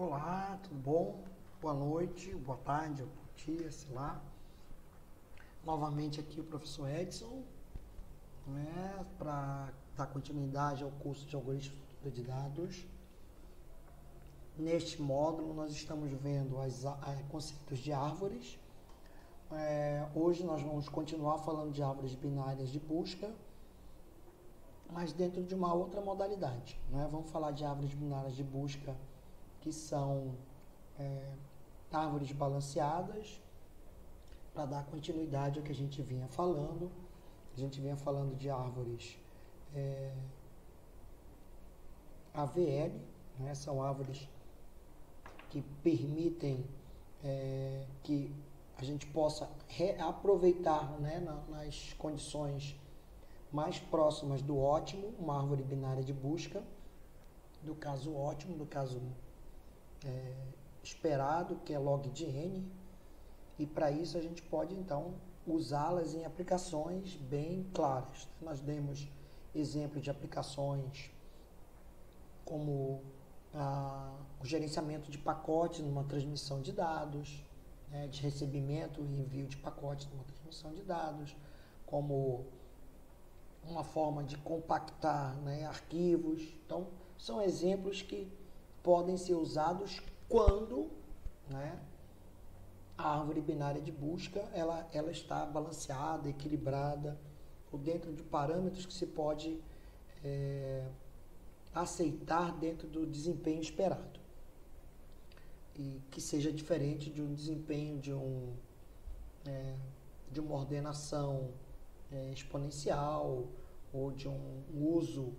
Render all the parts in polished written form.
Olá, tudo bom? Boa noite, boa tarde, bom dia, sei lá. Novamente aqui o professor Edson, né, para dar continuidade ao curso de algoritmos de estrutura de dados. Neste módulo nós estamos vendo os conceitos de árvores. Hoje nós vamos continuar falando de árvores binárias de busca, mas dentro de uma outra modalidade, né? Vamos falar de árvores binárias de busca que são árvores balanceadas, para dar continuidade ao que a gente vinha falando. A gente vinha falando de árvores AVL, né? São árvores que permitem que a gente possa reaproveitar, né, nas condições mais próximas do ótimo, uma árvore binária de busca, do caso ótimo, do caso esperado, que é log de n, e para isso a gente pode então usá-las em aplicações bem claras. Nós demos exemplos de aplicações como o gerenciamento de pacotes numa transmissão de dados, né, de recebimento e envio de pacotes numa transmissão de dados, como uma forma de compactar, né, arquivos. Então, são exemplos que podem ser usados quando, né, a árvore binária de busca ela está balanceada, equilibrada, ou dentro de parâmetros que se pode aceitar dentro do desempenho esperado. E que seja diferente de um desempenho de uma ordenação exponencial, ou de um uso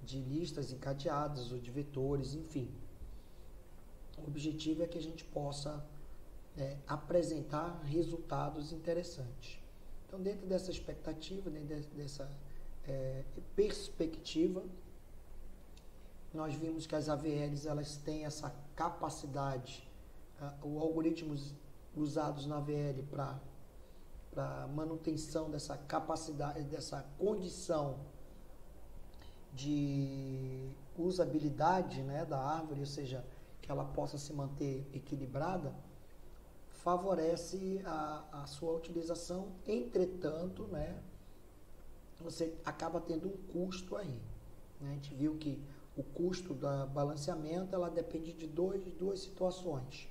de listas encadeadas ou de vetores, enfim. O objetivo é que a gente possa apresentar resultados interessantes. Então, dentro dessa expectativa, dentro dessa perspectiva, nós vimos que as AVLs elas têm essa capacidade, os algoritmos usados na AVL para manutenção dessa capacidade, dessa condição de usabilidade, né, da árvore, ou seja, que ela possa se manter equilibrada, favorece a sua utilização. Entretanto, né, você acaba tendo um custo aí, né? A gente viu que o custo do balanceamento ela depende de duas situações,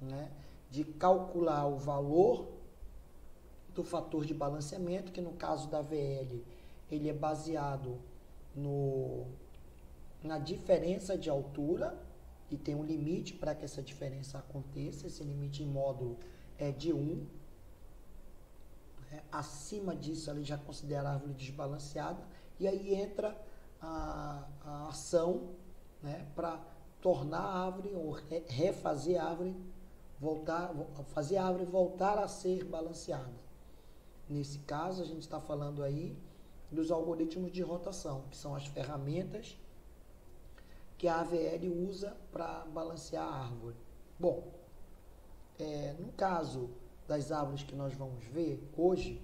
né? De calcular o valor do fator de balanceamento, que no caso da VL ele é baseado na diferença de altura, e tem um limite para que essa diferença aconteça. Esse limite em módulo é de 1. Acima disso, ele já considera a árvore desbalanceada. E aí entra a ação, né, para tornar a árvore, ou refazer a árvore, fazer a árvore voltar a ser balanceada. Nesse caso, a gente está falando aí dos algoritmos de rotação, que são as ferramentas que a AVL usa para balancear a árvore. Bom, no caso das árvores que nós vamos ver hoje,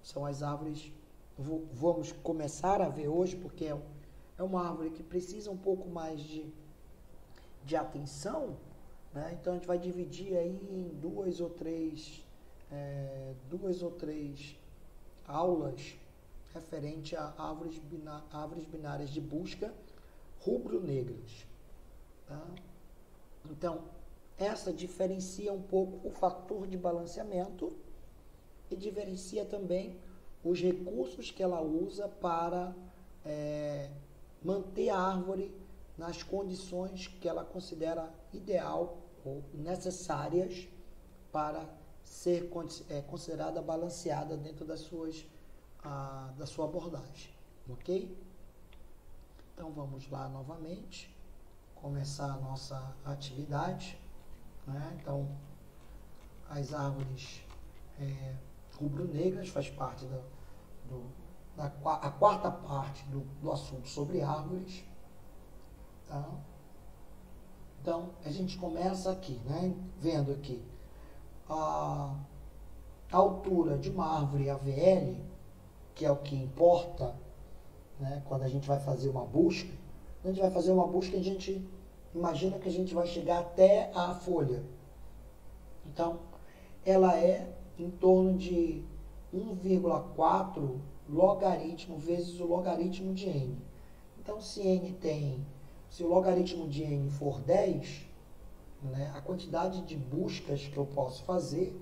são as árvores, vamos começar a ver hoje, porque é uma árvore que precisa um pouco mais de atenção, né? Então a gente vai dividir aí em duas ou três aulas referente a árvores binárias de busca rubro-negras, tá? Então, essa diferencia um pouco o fator de balanceamento e diferencia também os recursos que ela usa para manter a árvore nas condições que ela considera ideal ou necessárias para ser considerada balanceada dentro da sua abordagem, ok? Então, vamos lá novamente, começar a nossa atividade, né? Então, as árvores rubro-negras faz parte a quarta parte do assunto sobre árvores, tá? Então, a gente começa aqui, né? Vendo aqui a altura de uma árvore AVL, que é o que importa, né, quando a gente vai fazer uma busca. A gente vai fazer uma busca, a gente imagina que a gente vai chegar até a folha. Então, ela é em torno de 1,4 logaritmo vezes o logaritmo de n. Então, se o logaritmo de n for 10, né, a quantidade de buscas que eu posso fazer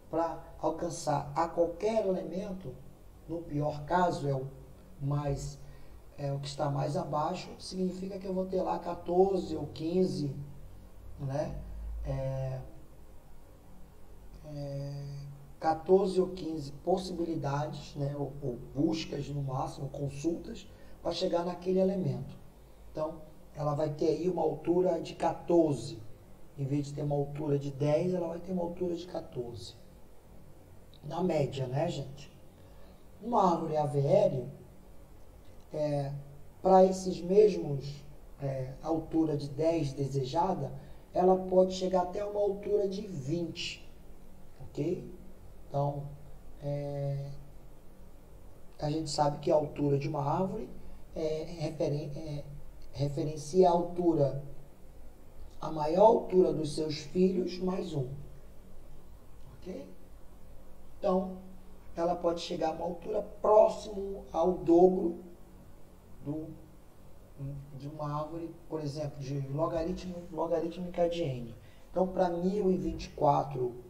para alcançar a qualquer elemento, no pior caso é o que está mais abaixo, significa que eu vou ter lá 14 ou 15, né, 14 ou 15 possibilidades, né, ou buscas no máximo, consultas, para chegar naquele elemento. Então, ela vai ter aí uma altura de 14. Em vez de ter uma altura de 10, ela vai ter uma altura de 14. Na média, né, gente? Uma árvore AVL, para esses mesmos altura de 10 desejada, ela pode chegar até uma altura de 20. Ok? Então, a gente sabe que a altura de uma árvore referencia a altura, a maior altura dos seus filhos mais um. Ok? Então, ela pode chegar a uma altura próximo ao dobro de uma árvore, por exemplo, de logarítmica de n. Então, para 1024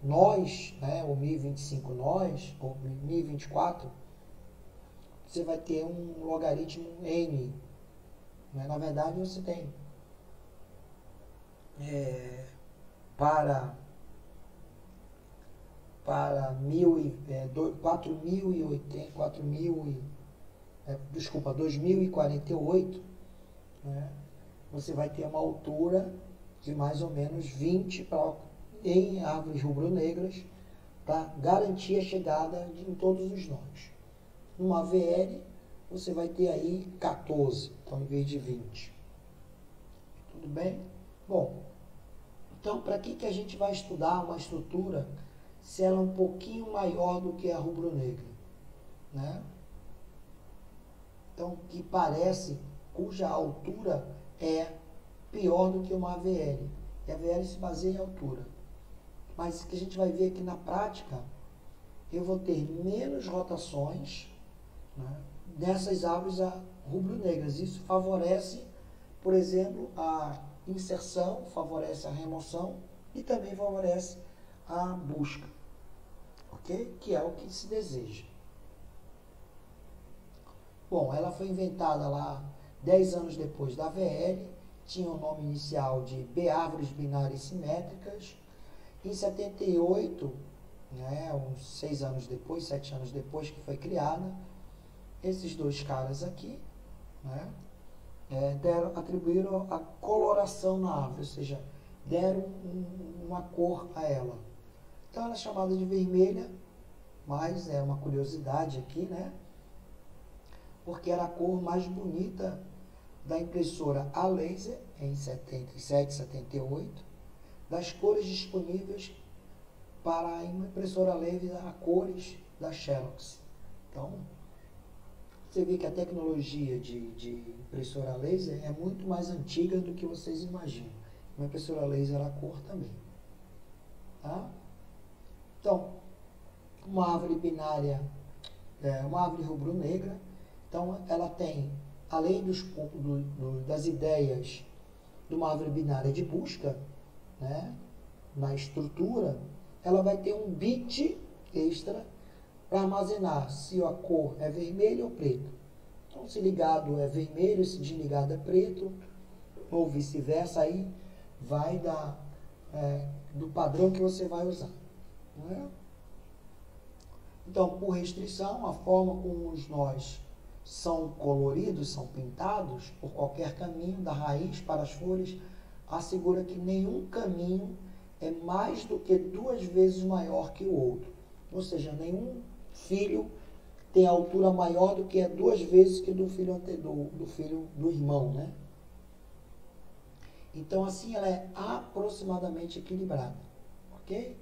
nós, né, ou 1025 nós, ou 1024, você vai ter um logaritmo n. Né? Na verdade, você tem para 2048, né, você vai ter uma altura de mais ou menos 20 em árvores rubro-negras para garantir a chegada em todos os nós. Numa AVL, você vai ter aí 14, então em vez de 20. Tudo bem? Bom, então para que a gente vai estudar uma estrutura se ela é um pouquinho maior do que a rubro-negra, né? Então, que parece, cuja altura é pior do que uma AVL. E a AVL se baseia em altura. Mas o que a gente vai ver aqui na prática, eu vou ter menos rotações, né, nessas árvores rubro-negras. Isso favorece, por exemplo, a inserção, favorece a remoção e também favorece a busca, ok? Que é o que se deseja. Bom, ela foi inventada lá 10 anos depois da AVL, tinha o nome inicial de B-árvores binárias simétricas. Em 78, né, uns 6 anos depois, 7 anos depois que foi criada, esses dois caras aqui, né, atribuíram a coloração na árvore, ou seja, deram uma cor a ela. Então ela é chamada de vermelha, mas é uma curiosidade aqui, né, porque era a cor mais bonita da impressora a laser em 77, 78, das cores disponíveis para uma impressora laser a cores da Xerox. Então, você vê que a tecnologia de impressora laser é muito mais antiga do que vocês imaginam. Uma impressora laser a cor também. Tá? Então, uma árvore binária, uma árvore rubro-negra, então ela tem, além das ideias de uma árvore binária de busca, né, na estrutura, ela vai ter um bit extra para armazenar se a cor é vermelha ou preto. Então, se ligado é vermelho, se desligado é preto, ou vice-versa, aí vai do padrão que você vai usar. Não é? Então, por restrição, a forma como os nós são coloridos, são pintados, por qualquer caminho, da raiz para as folhas, assegura que nenhum caminho é mais do que 2 vezes maior que o outro. Ou seja, nenhum filho tem altura maior do que 2 vezes que do filho do irmão, né? Então, assim, ela é aproximadamente equilibrada, ok?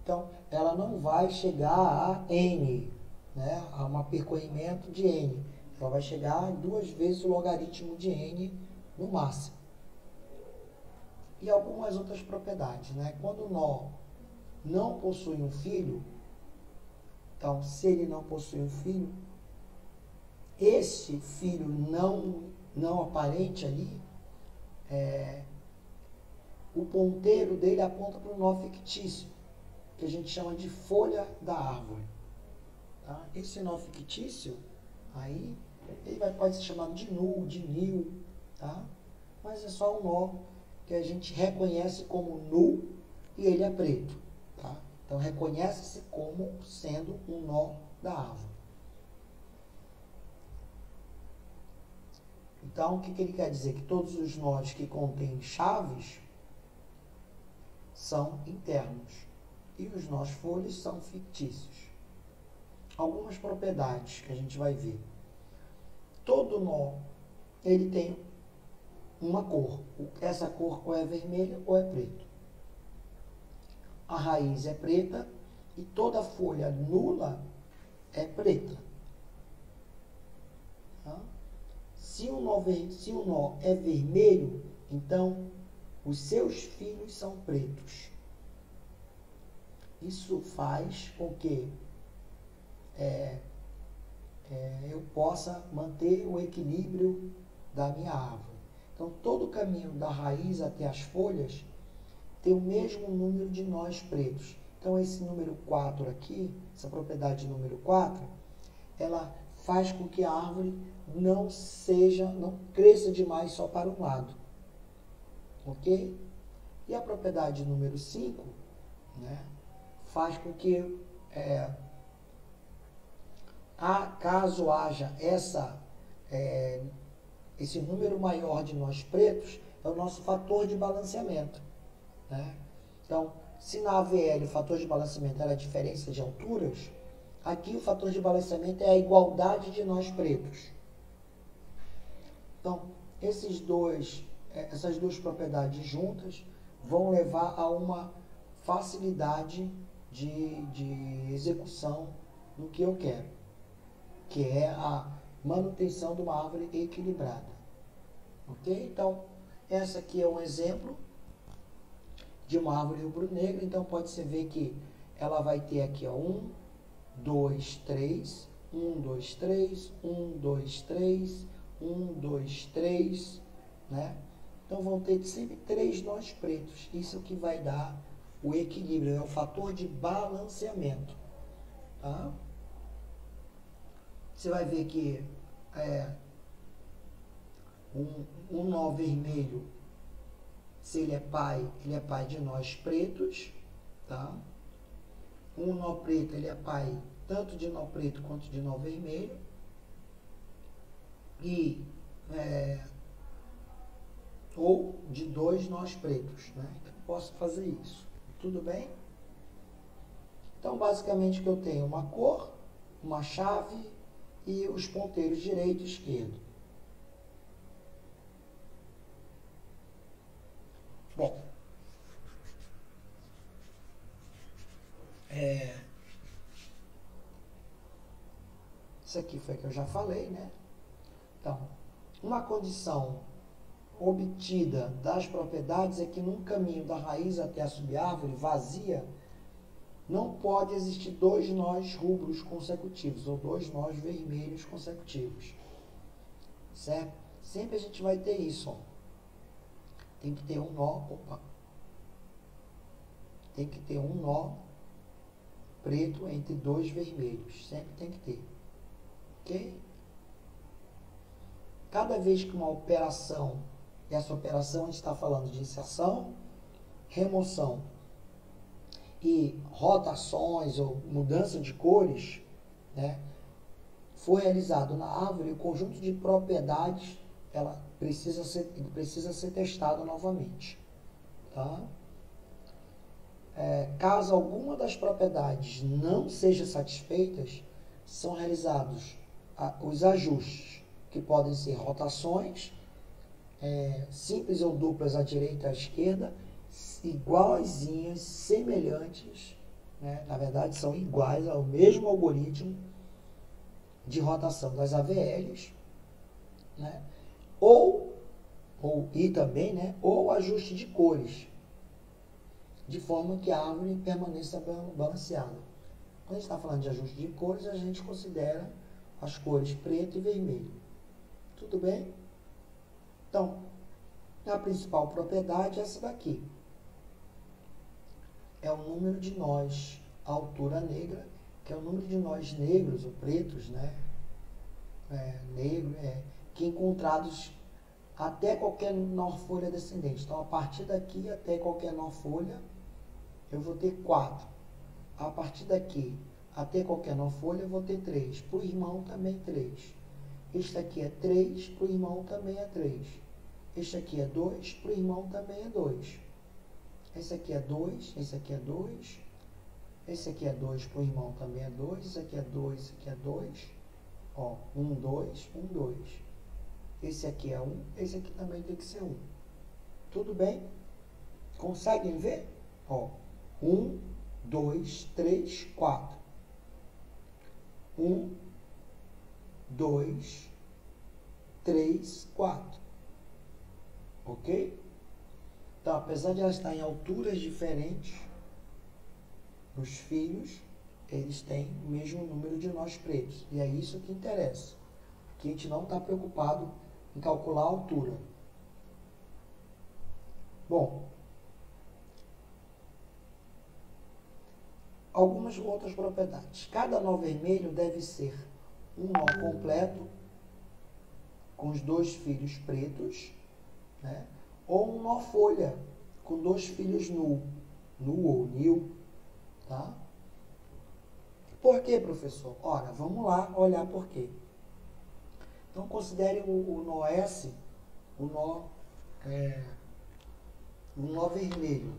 Então, ela não vai chegar a N, né? A um percorrimento de N. Ela vai chegar a 2 vezes o logaritmo de N no máximo. E algumas outras propriedades, né? Quando o nó não possui um filho, então, se ele não possui um filho, esse filho não aparente ali, o ponteiro dele aponta para um nó fictício, que a gente chama de folha da árvore. Tá? Esse nó fictício, aí, ele pode ser chamado de null, de nil, tá? Mas é só um nó que a gente reconhece como null e ele é preto. Tá? Então, reconhece-se como sendo um nó da árvore. Então, o que ele quer dizer? Que todos os nós que contêm chaves são internos e os nós folhas são fictícios. Algumas propriedades que a gente vai ver. Todo nó, ele tem uma cor. Essa cor ou é vermelha ou é preto. A raiz é preta e toda folha nula é preta. Tá? Se o nó é vermelho, então os seus filhos são pretos. Isso faz com que eu possa manter o equilíbrio da minha árvore. Então, todo o caminho da raiz até as folhas tem o mesmo número de nós pretos. Então, esse número 4 aqui, essa propriedade número 4, ela faz com que a árvore não cresça demais só para um lado. Ok? E a propriedade número 5, né, faz com que, caso haja esse número maior de nós pretos, é o nosso fator de balanceamento. Né? Então, se na AVL o fator de balanceamento era a diferença de alturas, aqui o fator de balanceamento é a igualdade de nós pretos. Então, essas duas propriedades juntas vão levar a uma facilidade de execução no que eu quero, que é a manutenção de uma árvore equilibrada. Ok? Então, essa aqui é um exemplo de uma árvore rubro-negra. Então, pode-se ver que ela vai ter aqui, ó, 1, 2, 3, 1, 2, 3, 1, 2, 3, 1, 2, 3, né? Então, vão ter sempre 3 nós pretos. Isso que vai dar o equilíbrio, é o fator de balanceamento. Tá? Você vai ver que um nó vermelho, se ele é pai de nós pretos, tá? Um nó preto, ele é pai tanto de nó preto quanto de nó vermelho. E ou de 2 nós pretos, né? Então, eu posso fazer isso. Tudo bem? Então, basicamente, que eu tenho uma cor, uma chave e os ponteiros direito e esquerdo. Bom, isso aqui foi que eu já falei, né? Então, uma condição obtida das propriedades é que num caminho da raiz até a subárvore vazia, não pode existir 2 nós rubros consecutivos, ou 2 nós vermelhos consecutivos. Certo? Sempre a gente vai ter isso, ó. Tem que ter um nó, tem que ter um nó preto entre 2 vermelhos. Sempre tem que ter. Ok? Cada vez que uma operação, e essa operação a gente está falando de inserção, remoção e rotações ou mudança de cores, né, foi realizado na árvore, o conjunto de propriedades ele precisa ser testado novamente. Tá? Caso alguma das propriedades não seja satisfeitas, são realizados os ajustes, que podem ser rotações, simples ou duplas à direita e à esquerda, iguaizinhas, semelhantes né? Na verdade, são iguais ao mesmo algoritmo de rotação das AVLs, né? E também, né? Ou ajuste de cores, de forma que a árvore permaneça balanceada. Quando a gente está falando de ajuste de cores, a gente considera as cores preto e vermelho. Tudo bem? Então, a principal propriedade é essa daqui. É o número de nós, a altura negra, que é o número de nós negros ou pretos, né? Que encontrados até qualquer nó folha descendente. Então, a partir daqui até qualquer nó folha, eu vou ter 4. A partir daqui até qualquer nó folha, eu vou ter 3. Para o irmão, também 3. Este aqui é 3, para o irmão também é 3. Este aqui é 2, para o irmão também é 2. Esse aqui é 2, esse aqui é 2. Esse aqui é 2, para o irmão também é 2. Esse aqui é 2, esse aqui é 2. Ó, 1, 2, 1, 2. Esse aqui é 1, esse aqui também tem que ser 1. Tudo bem? Conseguem ver? Ó, 1, 2, 3, 4. 1, 2, 3, 4. Ok? Então, apesar de elas estarem em alturas diferentes, os filhos, eles têm o mesmo número de nós pretos. E é isso que interessa. Que a gente não está preocupado em calcular a altura. Bom, algumas outras propriedades. Cada nó vermelho deve ser um nó completo, com os 2 filhos pretos, né? Ou um nó folha, com 2 filhos null ou nil, tá? Por quê, professor? Ora, vamos lá olhar por quê. Então, considere o nó S, o nó vermelho.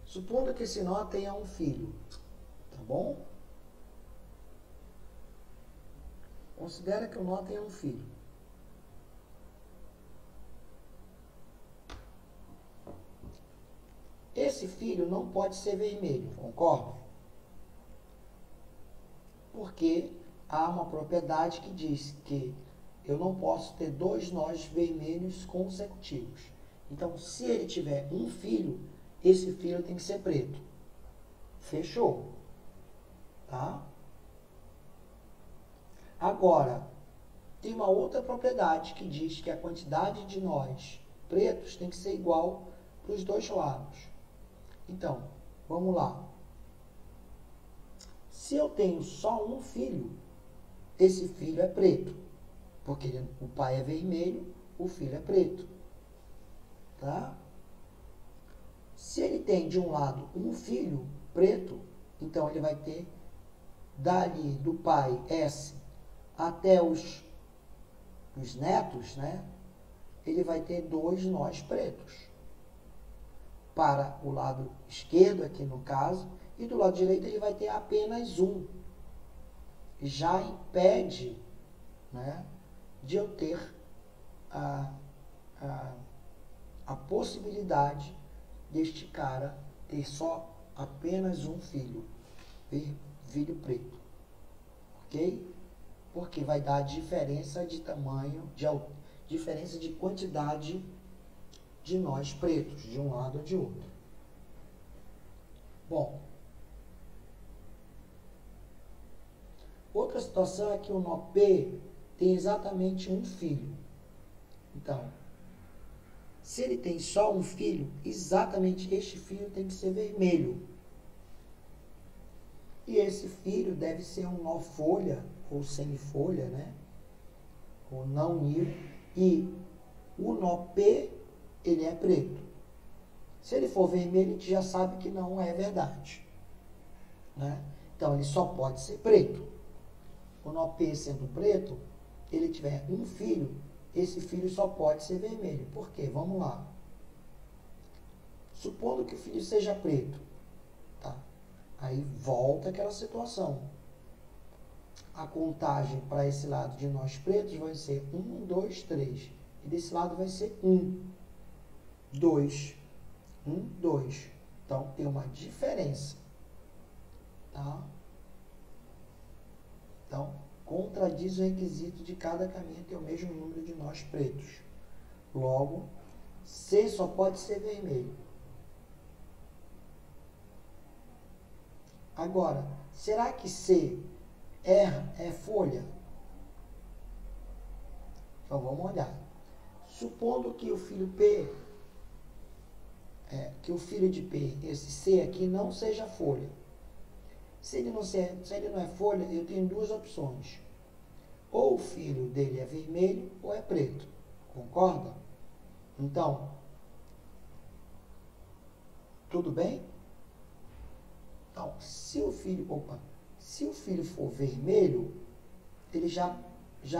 Supondo que esse nó tenha um filho, tá bom? Considera que o nó tenha um filho. Esse filho não pode ser vermelho, concorda? Porque há uma propriedade que diz que eu não posso ter 2 nós vermelhos consecutivos. Então, se ele tiver um filho, esse filho tem que ser preto. Fechou? Tá? Agora, tem uma outra propriedade que diz que a quantidade de nós pretos tem que ser igual para os 2 lados. Então, vamos lá. Se eu tenho só um filho, esse filho é preto. Porque o pai é vermelho, o filho é preto. Tá? Se ele tem de um lado um filho preto, então ele vai ter dali do pai S até os netos, né? Ele vai ter 2 nós pretos. Para o lado esquerdo, aqui no caso, e do lado direito ele vai ter apenas um. Já impede, né, de eu ter a possibilidade deste cara ter só apenas um filho preto. Ok? Porque vai dar diferença de tamanho, diferença de quantidade de nós pretos, de um lado ou de outro. Bom, outra situação é que o nó P tem exatamente um filho. Então, se ele tem só um filho, exatamente este filho tem que ser vermelho. E esse filho deve ser um nó folha, ou semifolha, né? Ou não nil. E o nó P, ele é preto. Se ele for vermelho, a gente já sabe que não é verdade, né? Então, ele só pode ser preto. O nó P sendo preto, ele tiver um filho, esse filho só pode ser vermelho. Por quê? Vamos lá. Supondo que o filho seja preto, tá? Aí volta aquela situação. A contagem para esse lado de nós pretos vai ser 1, 2, 3. E desse lado vai ser 1, 2, 1, 2. Então, tem uma diferença. Tá? Então, contradiz o requisito de cada caminho ter o mesmo número de nós pretos. Logo, C só pode ser vermelho. Agora, será que C é folha? Então, vamos olhar. Supondo que o filho P, que o filho de P, esse C aqui, não seja folha. Se ele não é folha, eu tenho duas opções. Ou o filho dele é vermelho ou é preto. Concorda? Então, tudo bem? Então, se o filho for vermelho, ele já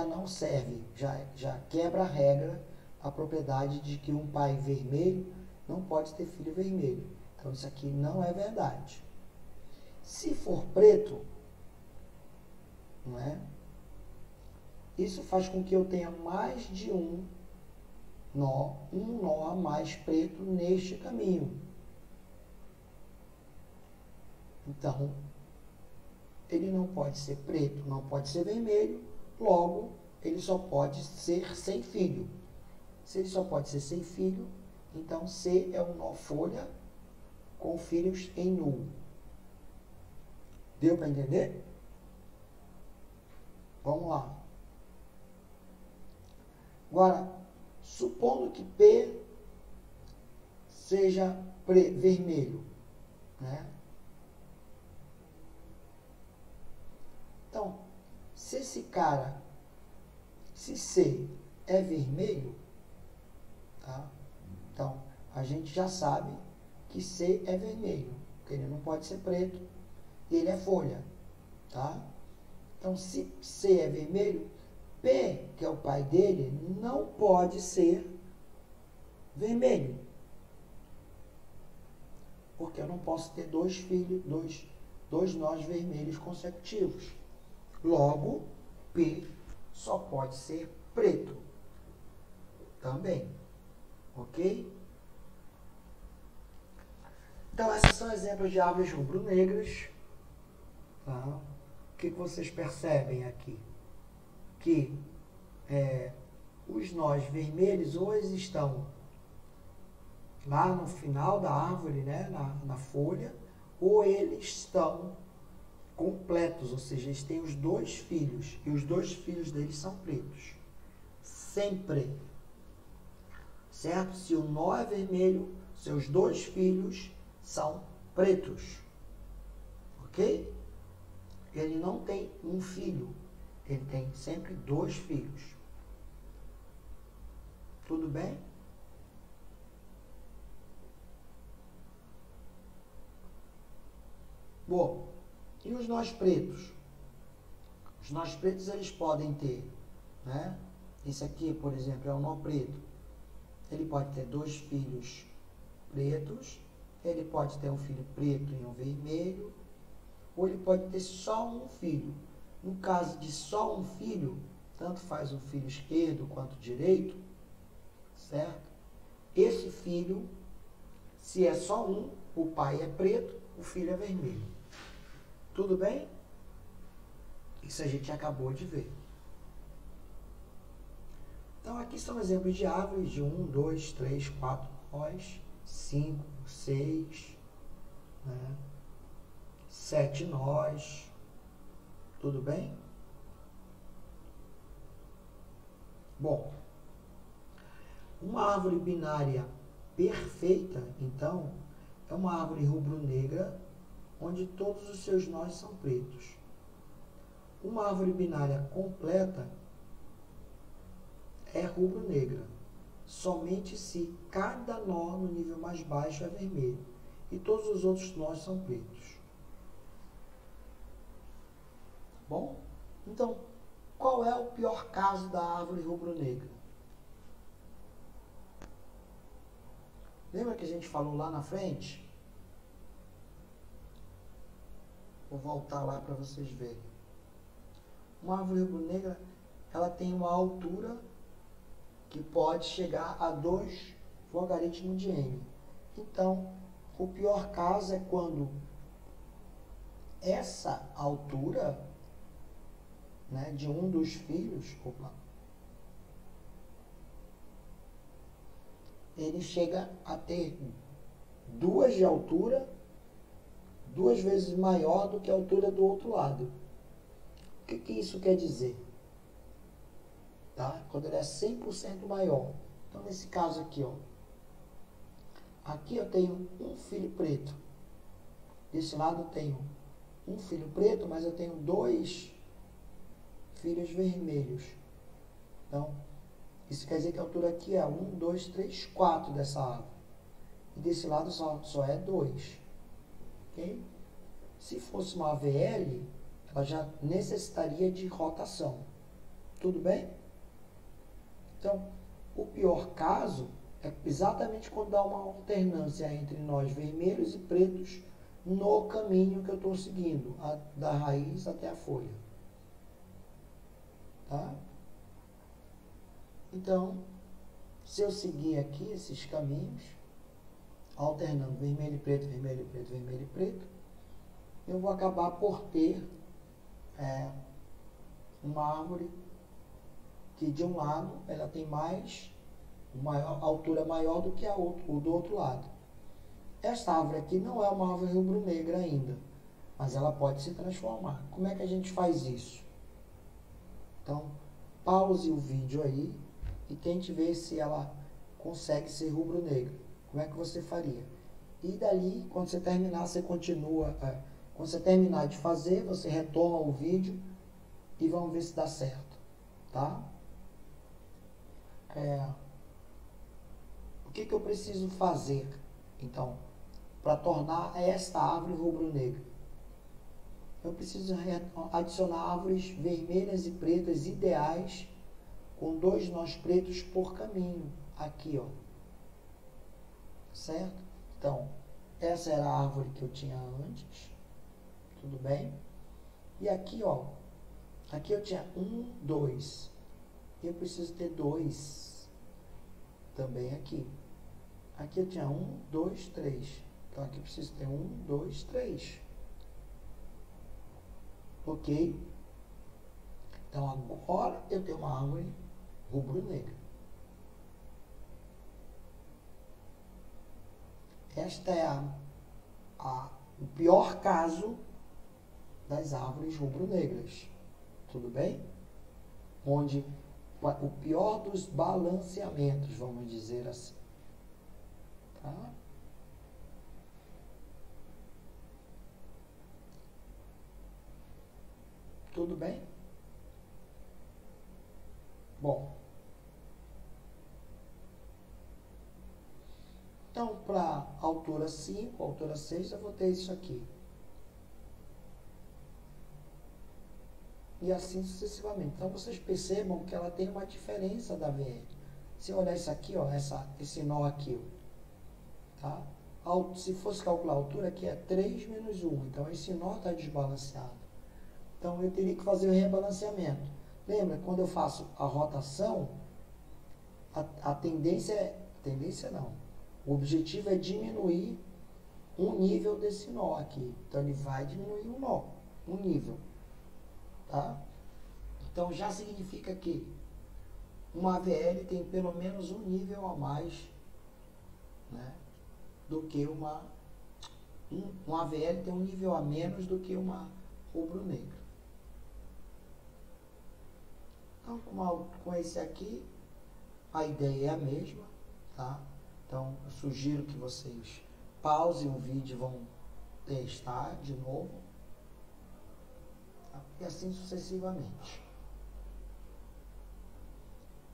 não serve, já quebra a regra, a propriedade de que um pai vermelho não pode ter filho vermelho. Então, isso aqui não é verdade. Se for preto, não é? Isso faz com que eu tenha mais de um nó a mais preto neste caminho. Então, ele não pode ser preto, não pode ser vermelho, logo, ele só pode ser sem filho. Se ele só pode ser sem filho, então C é um nó folha com filhos em nulo. Deu para entender? Vamos lá. Agora, supondo que P seja vermelho, né? Então, se C é vermelho, tá? Então, a gente já sabe que C é vermelho, porque ele não pode ser preto, e ele é folha, tá? Então, se C é vermelho, P, que é o pai dele, não pode ser vermelho. Porque eu não posso ter dois filhos, dois nós vermelhos consecutivos. Logo, P só pode ser preto. Também. Ok? Então, esses são exemplos de árvores rubro-negras. Tá? O que vocês percebem aqui? Que os nós vermelhos ou eles estão lá no final da árvore, né, na folha, ou eles estão completos, ou seja, eles têm os dois filhos, e os dois filhos deles são pretos. Sempre. Certo? Se o nó é vermelho, seus dois filhos são pretos. Ok? Ele não tem um filho. Ele tem sempre dois filhos. Tudo bem? Bom, e os nós pretos? Os nós pretos, eles podem ter, né? Esse aqui, por exemplo, é um nó preto. Ele pode ter dois filhos pretos, ele pode ter um filho preto e um vermelho, ou ele pode ter só um filho. No caso de só um filho, tanto faz o filho esquerdo quanto direito, certo? Esse filho, se é só um, o pai é preto, o filho é vermelho. Tudo bem? Isso a gente acabou de ver. Então, aqui são exemplos de árvores de 1, 2, 3, 4 nós, 5, 6, né? 7 nós. Tudo bem? Bom, uma árvore binária perfeita, então, é uma árvore rubro-negra, onde todos os seus nós são pretos. Uma árvore binária completa é rubro-negra, somente se cada nó no nível mais baixo é vermelho e todos os outros nós são pretos. Bom, então, qual é o pior caso da árvore rubro-negra? Lembra que a gente falou lá na frente? Vou voltar lá para vocês verem. Uma árvore rubro-negra, ela tem uma altura que pode chegar a 2 logaritmos de n. Então, o pior caso é quando essa altura, né, de um dos filhos, ele chega a ter 2 de altura, 2 vezes maior do que a altura do outro lado. O que isso quer dizer? Tá? Quando ele é 100% maior. Então, nesse caso aqui, ó, aqui eu tenho um filho preto. Desse lado eu tenho um filho preto, mas eu tenho 2 filhos vermelhos. Então, isso quer dizer que a altura aqui é 1, 2, 3, 4 dessa árvore. E desse lado só é 2. Okay? Se fosse uma AVL, ela já necessitaria de rotação. Tudo bem? Então, o pior caso é exatamente quando dá uma alternância entre nós vermelhos e pretos no caminho que eu estou seguindo, da raiz até a folha. Tá? Então, se eu seguir aqui esses caminhos, alternando vermelho e preto, vermelho e preto, vermelho e preto, eu vou acabar por ter uma árvore que de um lado ela tem uma altura maior do que o do outro lado. Esta árvore aqui não é uma árvore rubro-negra ainda, mas ela pode se transformar. Como é que a gente faz isso? Então, pause o vídeo aí e tente ver se ela consegue ser rubro-negra. Como é que você faria? E dali, quando você terminar, você continua. Quando você terminar de fazer, você retoma o vídeo e vamos ver se dá certo. Tá? O que eu preciso fazer, então, para tornar esta árvore rubro-negra? Eu preciso adicionar árvores vermelhas e pretas ideais com 2 nós pretos por caminho. Aqui, ó. Certo? Então, essa era a árvore que eu tinha antes. Tudo bem? E aqui, ó. Aqui eu tinha 1, 2. Eu preciso ter 2 também aqui. Aqui eu tinha 1, 2, 3. Então, aqui eu preciso ter 1, 2, 3. Ok? Então, agora eu tenho uma árvore rubro-negra. Esta é o pior caso das árvores rubro-negras. Tudo bem? Onde o pior dos balanceamentos, vamos dizer assim. Tá? Tudo bem? Bom. Então, para altura 5, altura 6, eu vou ter isso aqui. E assim sucessivamente. Então, vocês percebam que ela tem uma diferença da VL. Se eu olhar isso aqui, ó, esse nó aqui, ó, tá? Se fosse calcular a altura, aqui é 3 menos 1. Então, esse nó está desbalanceado. Então, eu teria que fazer o rebalanceamento. Lembra, quando eu faço a rotação, a tendência não. O objetivo é diminuir um nível desse nó aqui. Então, ele vai diminuir um nó, um nível. Tá? Então, já significa que uma AVL tem pelo menos um nível a mais, né, do que uma AVL tem um nível a menos do que uma rubro-negra. Então, com esse aqui, a ideia é a mesma, tá? Então, eu sugiro que vocês pausem o vídeo e vão testar de novo. Tá? E assim sucessivamente.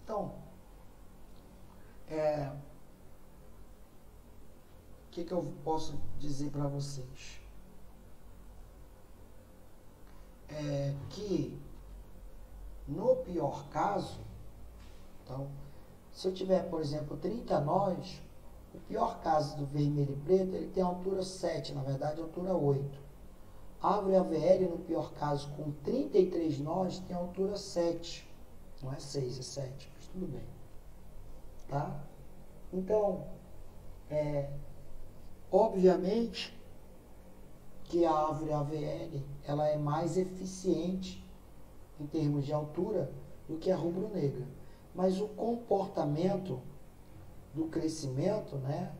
Então, o que eu posso dizer para vocês? Que no pior caso, então, se eu tiver, por exemplo, 30 nós, o pior caso do vermelho e preto, ele tem altura 7, na verdade, altura 8. A árvore AVL, no pior caso, com 33 nós, tem altura 7. Não é 6, é 7, mas tudo bem. Tá? Então, obviamente, que a árvore AVL ela é mais eficiente em termos de altura do que a rubro-negra. Mas o comportamento do crescimento, né,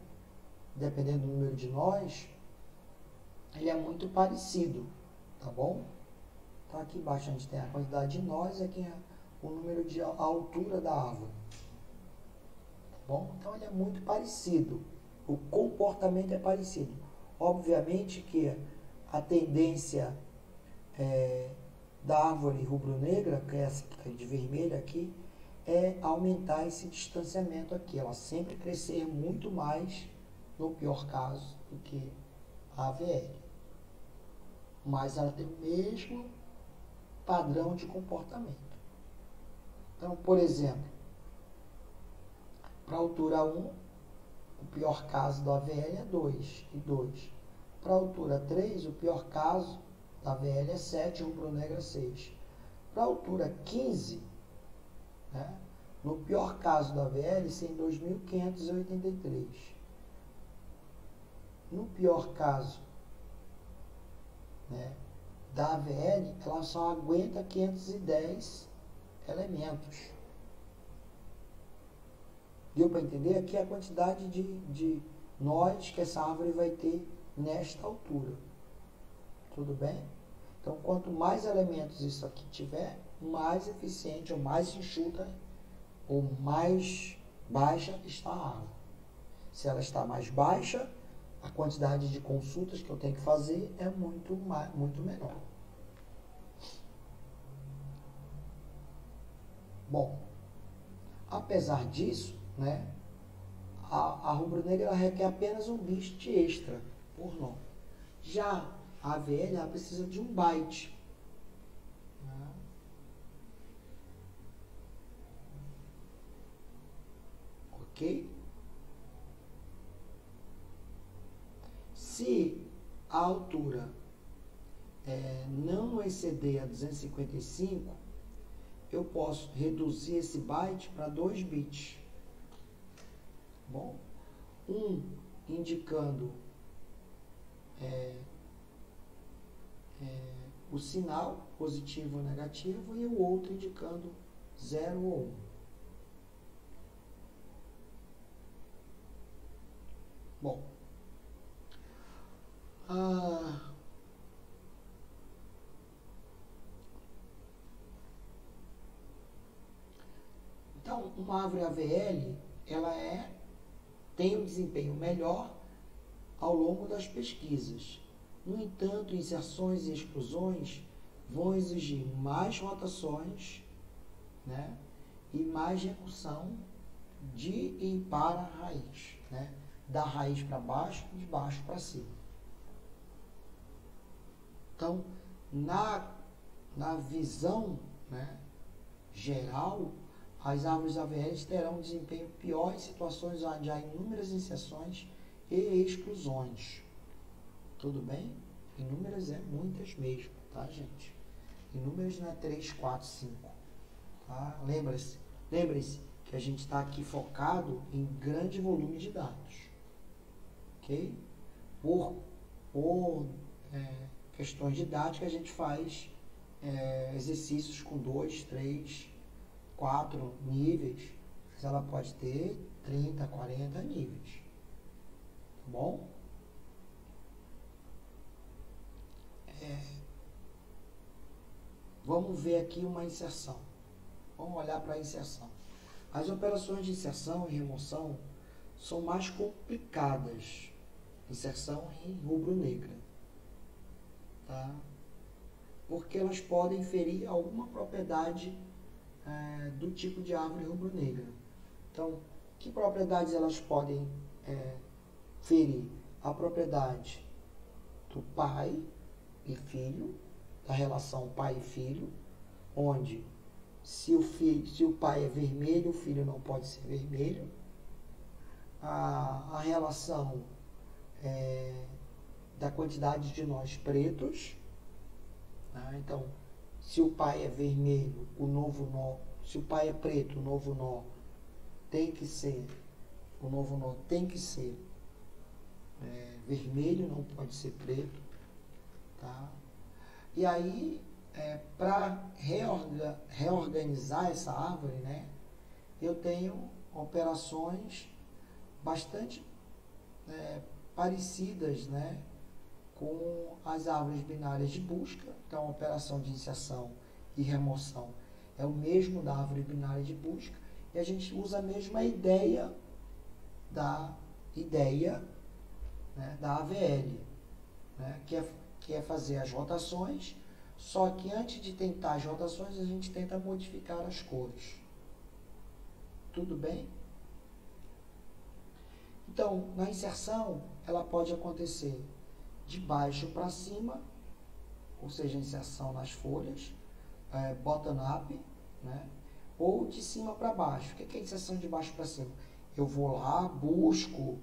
dependendo do número de nós, ele é muito parecido, tá bom? Tá, aqui embaixo a gente tem a quantidade de nós e aqui é o número de a altura da árvore. Tá bom? Então ele é muito parecido. O comportamento é parecido. Obviamente que a tendência da árvore rubro-negra, que é essa que está de vermelho aqui, é aumentar esse distanciamento aqui. Ela sempre crescer muito mais, no pior caso, do que a AVL. Mas ela tem o mesmo padrão de comportamento. Então, por exemplo, para a altura 1, o pior caso da AVL é 2 e 2. Para a altura 3, o pior caso da AVL é 7 e rubro-negra 6. Para a altura 15, né, no pior caso da AVL, isso é em 2.583. No pior caso, né, da AVL, ela só aguenta 510 elementos. Deu para entender? Aqui é a quantidade de nós que essa árvore vai ter nesta altura. Tudo bem? Então, quanto mais elementos isso aqui tiver, mais eficiente, ou mais enxuta, ou mais baixa está a árvore. Se ela está mais baixa, a quantidade de consultas que eu tenho que fazer é muito menor. Bom, apesar disso, né, a rubro-negra requer apenas um bit extra por nó. Já a AVL ela precisa de um byte. Né? Ok? Se a altura não exceder a 255, eu posso reduzir esse byte para 2 bits. Bom, um indicando o sinal positivo ou negativo e o outro indicando 0 ou 1. Bom, então, uma árvore AVL, ela tem um desempenho melhor ao longo das pesquisas. No entanto, inserções e exclusões vão exigir mais rotações, né, e mais recursão de e para a raiz, né, da raiz para baixo e de baixo para cima. Então, na visão, né, geral, as árvores AVL terão um desempenho pior em situações onde há inúmeras inserções e exclusões. Tudo bem? Inúmeras é muitas mesmo, tá, gente? Inúmeras não é 3, 4, 5. Tá? Lembre-se que a gente está aqui focado em grande volume de dados. Ok? Por questões didáticas, a gente faz exercícios com 2, 3, 4 níveis, mas ela pode ter 30, 40 níveis. Tá bom? Vamos ver aqui uma inserção. Vamos olhar para a inserção. As operações de inserção e remoção são mais complicadas. Inserção em rubro-negra. Tá? Porque elas podem inferir alguma propriedade do tipo de árvore rubro-negra. Então, que propriedades elas podem ferir? A propriedade do pai e filho, da relação pai e filho, onde se o pai é vermelho, o filho não pode ser vermelho. A relação da quantidade de nós pretos. Né? Então, se o pai é vermelho, o novo nó, se o pai é preto, o novo nó tem que ser vermelho, não pode ser preto. tá? E aí, para reorganizar essa árvore, né, eu tenho operações bastante parecidas, né, com as árvores binárias de busca. Então, a operação de inserção e remoção é o mesmo da árvore binária de busca, e a gente usa a mesma ideia, né, da AVL, né, que é fazer as rotações, só que antes de tentar as rotações, a gente tenta modificar as cores. Tudo bem? Então, na inserção, ela pode acontecer de baixo para cima, ou seja, inserção nas folhas, bottom-up, né? Ou de cima para baixo. O que é inserção de baixo para cima? Eu vou lá, busco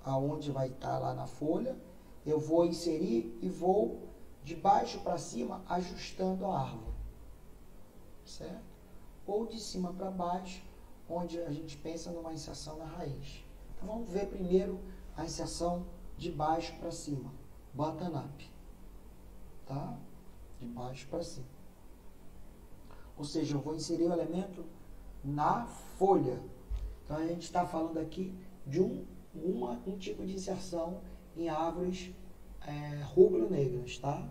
aonde vai estar lá na folha, eu vou inserir e vou de baixo para cima ajustando a árvore, certo? Ou de cima para baixo, onde a gente pensa numa inserção na raiz. Então vamos ver primeiro a inserção de baixo para cima, bottom-up, tá? De baixo para cima. Ou seja, eu vou inserir o elemento na folha. Então a gente está falando aqui de um tipo de inserção em árvores rubro-negras, tá?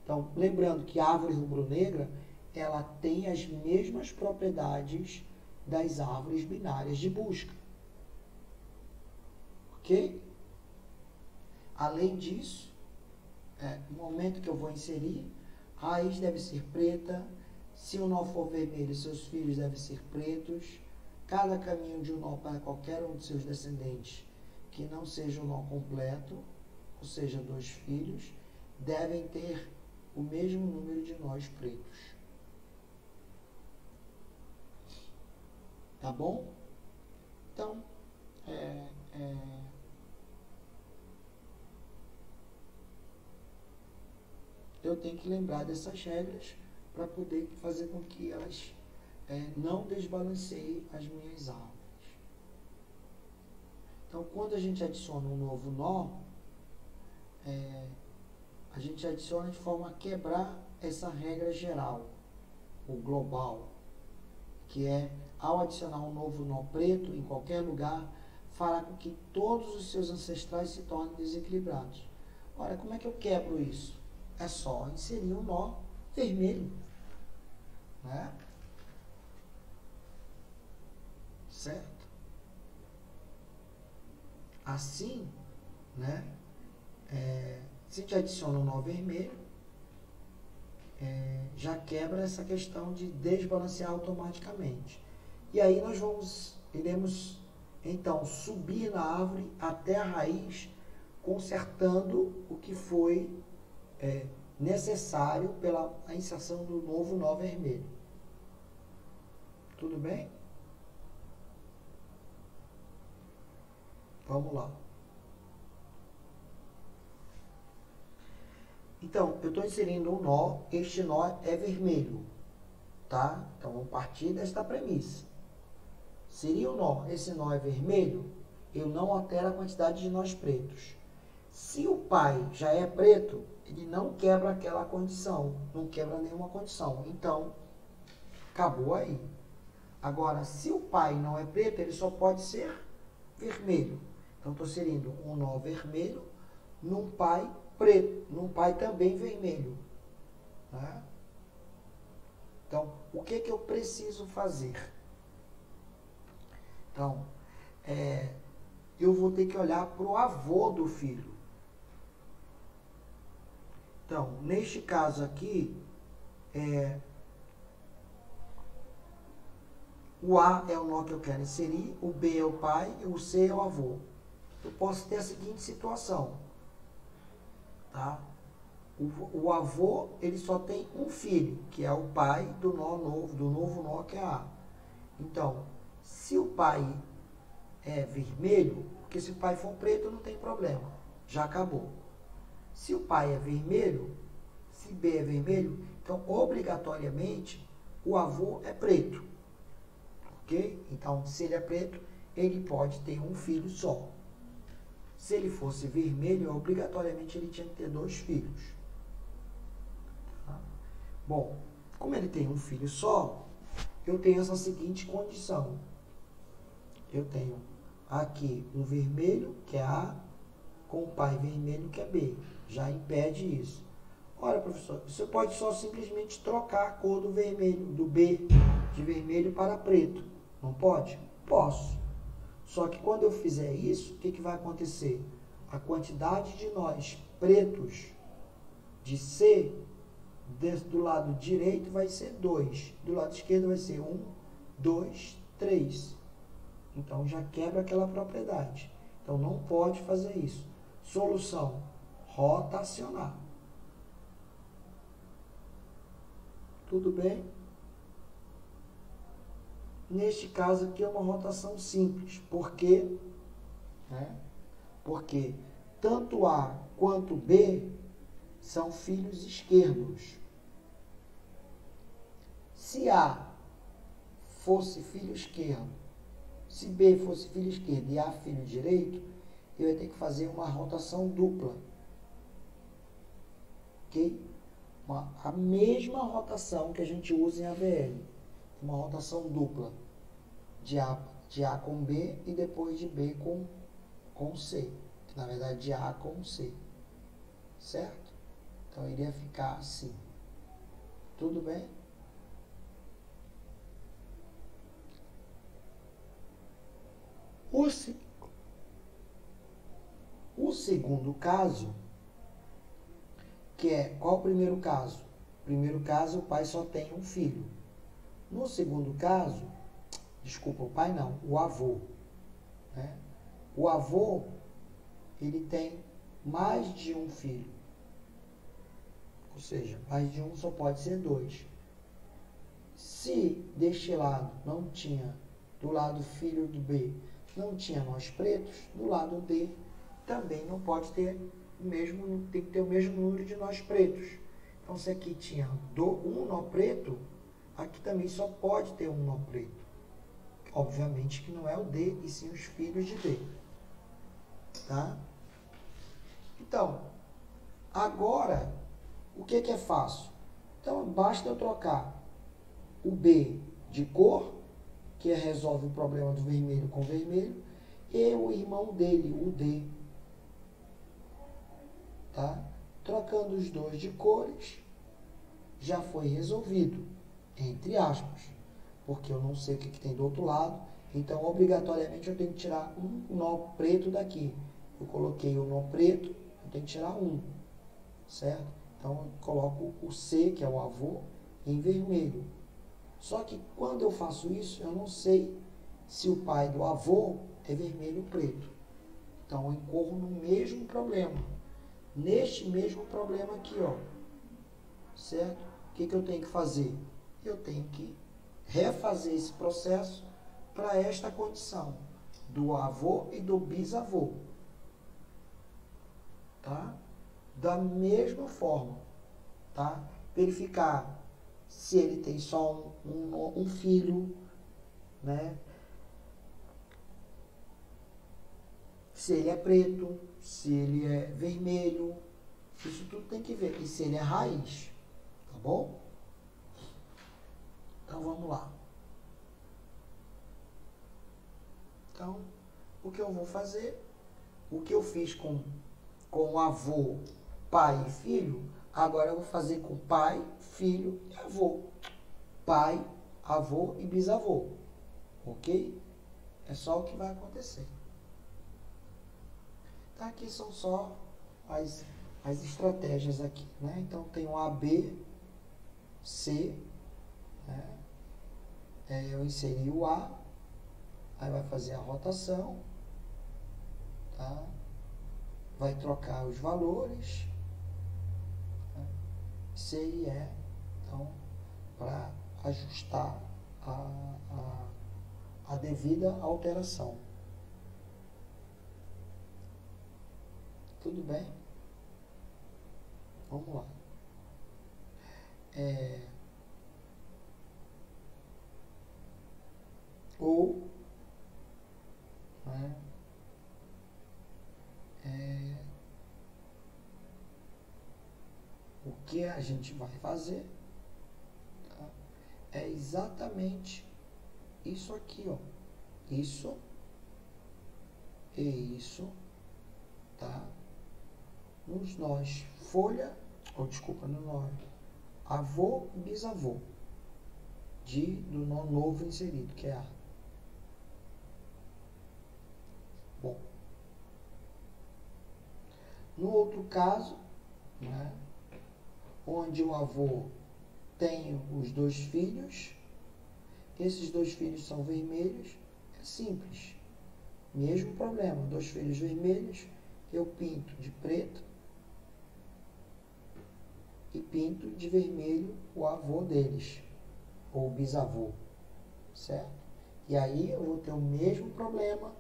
Então, lembrando que a árvore rubro-negra, ela tem as mesmas propriedades das árvores binárias de busca. Ok? Além disso, no momento que eu vou inserir, a raiz deve ser preta. Se o nó for vermelho, seus filhos devem ser pretos. Cada caminho de um nó para qualquer um de seus descendentes que não seja o nó completo, ou seja, 2 filhos, devem ter o mesmo número de nós pretos. Tá bom? Então, eu tenho que lembrar dessas regras para poder fazer com que elas não desbalanceiem as minhas árvores. Então, quando a gente adiciona um novo nó, a gente adiciona de forma a quebrar essa regra geral, ou global, que é, ao adicionar um novo nó preto em qualquer lugar, fará com que todos os seus ancestrais se tornem desequilibrados. Ora, como é que eu quebro isso? É só inserir um nó vermelho, né? Certo? Assim, né? Se a gente adiciona um nó vermelho, já quebra essa questão de desbalancear automaticamente. E aí nós iremos então subir na árvore até a raiz, consertando o que foi necessário pela inserção do novo nó vermelho. Tudo bem? Vamos lá. Então, eu estou inserindo um nó, este nó é vermelho, tá? Então, vamos partir desta premissa. Seria o nó, esse nó é vermelho, eu não altero a quantidade de nós pretos. Se o pai já é preto, ele não quebra aquela condição, não quebra nenhuma condição. Então, acabou aí. Agora, se o pai não é preto, ele só pode ser vermelho. Então, estou inserindo um nó vermelho num pai preto, num pai também vermelho. Né? Então, o que eu preciso fazer? Então, eu vou ter que olhar para o avô do filho. Então, neste caso aqui, o A é o nó que eu quero inserir, o B é o pai e o C é o avô. Eu posso ter a seguinte situação, tá? O avô, ele só tem um filho, que é o pai do novo nó, que é A. Então, se o pai é vermelho, porque se o pai for preto não tem problema, já acabou. Se o pai é vermelho, se B é vermelho, então obrigatoriamente o avô é preto, ok? Então, se ele é preto, ele pode ter um filho só. Se ele fosse vermelho, obrigatoriamente ele tinha que ter 2 filhos. Bom, como ele tem um filho só, eu tenho essa seguinte condição. Eu tenho aqui um vermelho, que é A, com o pai vermelho, que é B. Já impede isso. Olha, professor, você pode só simplesmente trocar a cor do vermelho, do B, de vermelho para preto. Não pode? Posso. Só que quando eu fizer isso, o que vai acontecer? A quantidade de nós pretos de C do lado direito vai ser 2. Do lado esquerdo vai ser 1, 2, 3. Então já quebra aquela propriedade. Então não pode fazer isso. Solução: rotacionar. Tudo bem? Neste caso aqui é uma rotação simples. Por quê? Porque tanto A quanto B são filhos esquerdos. Se A fosse filho esquerdo, se B fosse filho esquerdo e A filho direito, eu ia ter que fazer uma rotação dupla. Ok? A mesma rotação que a gente usa em AVL. Uma rotação dupla. De A com B e depois de B com C. Que na verdade de A com C. Certo? Então iria ficar assim. Tudo bem? O segundo caso, que é, qual o primeiro caso? No primeiro caso, o pai só tem um filho. No segundo caso, desculpa, o pai não, o avô. Né? O avô, ele tem mais de um filho. Ou seja, mais de um só pode ser 2. Se deste lado não tinha, do lado filho do B, não tinha nós pretos, do lado D também não pode ter o mesmo, tem que ter o mesmo número de nós pretos. Então, se aqui tinha um nó preto, aqui também só pode ter um nó preto. Obviamente que não é o D, e sim os filhos de D. Tá? Então, agora, o que é fácil? Então, basta eu trocar o B de cor, que resolve o problema do vermelho com vermelho, e o irmão dele, o D. Tá? Trocando os dois de cores, já foi resolvido, entre aspas, porque eu não sei o que tem do outro lado, então obrigatoriamente eu tenho que tirar um nó preto daqui. Eu coloquei o nó preto, eu tenho que tirar um, certo? Então eu coloco o C, que é o avô, em vermelho. Só que quando eu faço isso, eu não sei se o pai do avô é vermelho ou preto. Então eu incorro no mesmo problema. Neste mesmo problema aqui, ó. Certo? O que eu tenho que fazer? Eu tenho que refazer esse processo para esta condição do avô e do bisavô. Tá? Da mesma forma. Tá? Verificar se ele tem só um filho, né? Se ele é preto, se ele é vermelho, isso tudo tem que ver. E se ele é raiz, tá bom? Então vamos lá. Então, o que eu vou fazer, o que eu fiz com o avô, pai e filho, agora eu vou fazer com pai, filho e avô. Pai, avô e bisavô. Ok? É só o que vai acontecer. Tá, aqui são só as estratégias aqui, né? Então tem o A, B, C, né? Eu inseri o A, aí vai fazer a rotação, tá? Vai trocar os valores, né? C e E, então, para ajustar a devida alteração. Tudo bem? Vamos lá. Ou, né, o que a gente vai fazer é exatamente isso aqui, ó. Isso e isso, tá? Nos nós, folha, ou desculpa, no nós, avô, bisavô, do nó novo inserido, que é A. Bom, no outro caso, né, onde o avô tem os dois filhos, esses dois filhos são vermelhos, é simples. Mesmo problema, dois filhos vermelhos, eu pinto de preto e pinto de vermelho o avô deles, ou bisavô, certo? E aí eu vou ter o mesmo problema,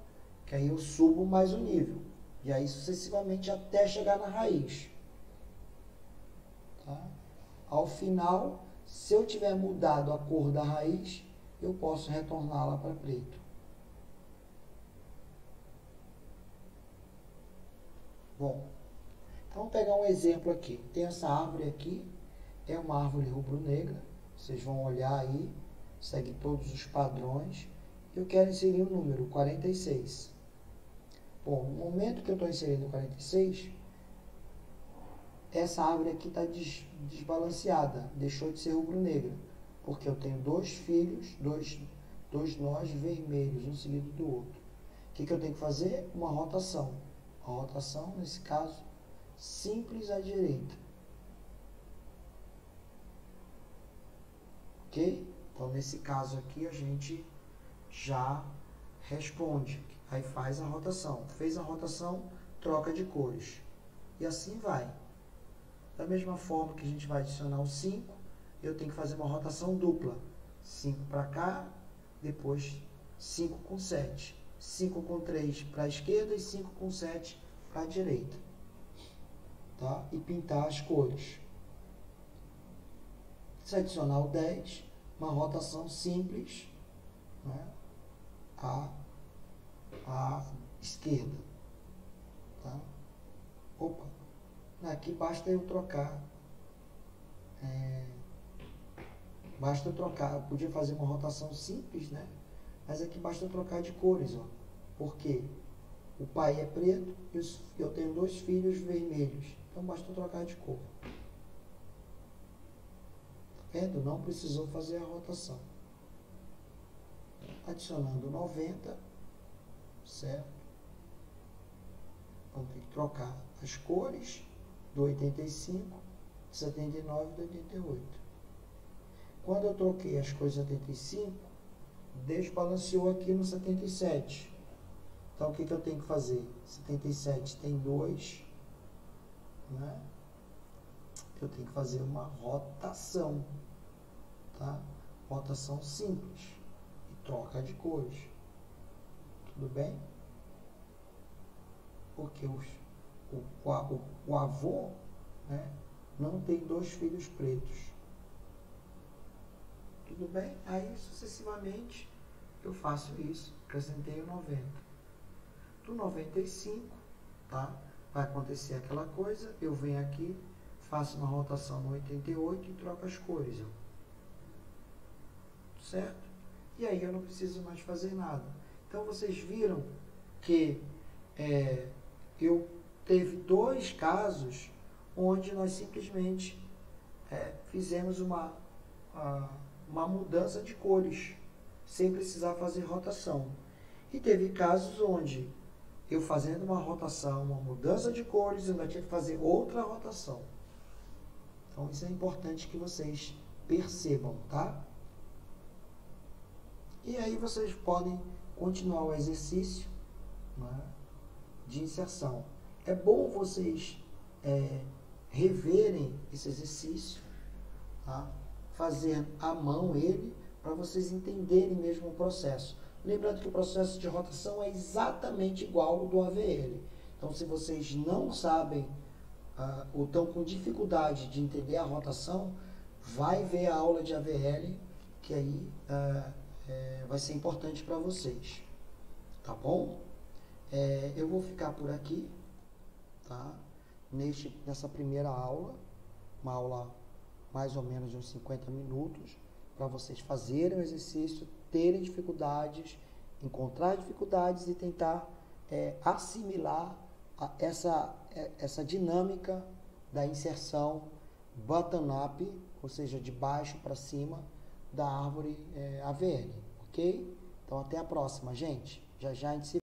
que aí eu subo mais um nível. E aí sucessivamente até chegar na raiz. Tá? Ao final, se eu tiver mudado a cor da raiz, eu posso retorná-la para preto. Bom, então vamos pegar um exemplo aqui. Tem essa árvore aqui, é uma árvore rubro-negra. Vocês vão olhar aí, segue todos os padrões. Eu quero inserir o número 46. Bom, no momento que eu estou inserindo o 46, essa árvore aqui está desbalanceada, deixou de ser rubro-negra, porque eu tenho dois filhos, dois nós vermelhos, um seguido do outro. O que eu tenho que fazer? Uma rotação. Uma rotação, nesse caso, simples à direita. Ok? Então, nesse caso aqui, a gente já responde. Aí faz a rotação. Fez a rotação, troca de cores. E assim vai. Da mesma forma que a gente vai adicionar o 5, eu tenho que fazer uma rotação dupla. 5 para cá, depois 5 com 7. 5 com 3 para a esquerda e 5 com 7 para a direita. Tá? E pintar as cores. Se adicionar o 10, uma rotação simples, né, à esquerda. Tá? Opa! Aqui basta eu trocar. Basta eu trocar. Eu podia fazer uma rotação simples, né? Mas aqui basta eu trocar de cores, ó. Por quê? O pai é preto e eu tenho dois filhos vermelhos. Então basta eu trocar de cor. Tá vendo? Não precisou fazer a rotação. Adicionando 90, certo? Vamos ter que trocar as cores do 85, do 79 e do 88. Quando eu troquei as cores do 85, desbalanceou aqui no 77. Então, o que eu tenho que fazer? 77 tem 2, né? Eu tenho que fazer uma rotação, tá? Rotação simples. E troca de cores. Tudo bem? Porque o avô, né, não tem dois filhos pretos. Tudo bem? Aí, sucessivamente, eu faço isso. Acrescentei o 90. Do 95, tá? Vai acontecer aquela coisa. Eu venho aqui, faço uma rotação no 88 e troco as cores. Ó. Certo? E aí eu não preciso mais fazer nada. Então, vocês viram que eu teve dois casos onde nós simplesmente fizemos uma mudança de cores, sem precisar fazer rotação. E teve casos onde eu fazendo uma rotação, uma mudança de cores, eu ainda tinha que fazer outra rotação. Então, isso é importante que vocês percebam, tá? E aí vocês podem continuar o exercício, né, de inserção. É bom vocês reverem esse exercício, tá? Fazer à mão ele, para vocês entenderem mesmo o processo. Lembrando que o processo de rotação é exatamente igual ao do AVL. Então, se vocês não sabem ou estão com dificuldade de entender a rotação, vai ver a aula de AVL, que aí vai ser importante para vocês. Tá bom? Eu vou ficar por aqui, tá? Nessa primeira aula, uma aula mais ou menos de uns 50 minutos. para vocês fazerem o exercício, terem dificuldades, encontrar dificuldades e tentar assimilar essa dinâmica da inserção bottom-up, ou seja, de baixo para cima da árvore AVN, ok? Então até a próxima, gente. Já já a gente se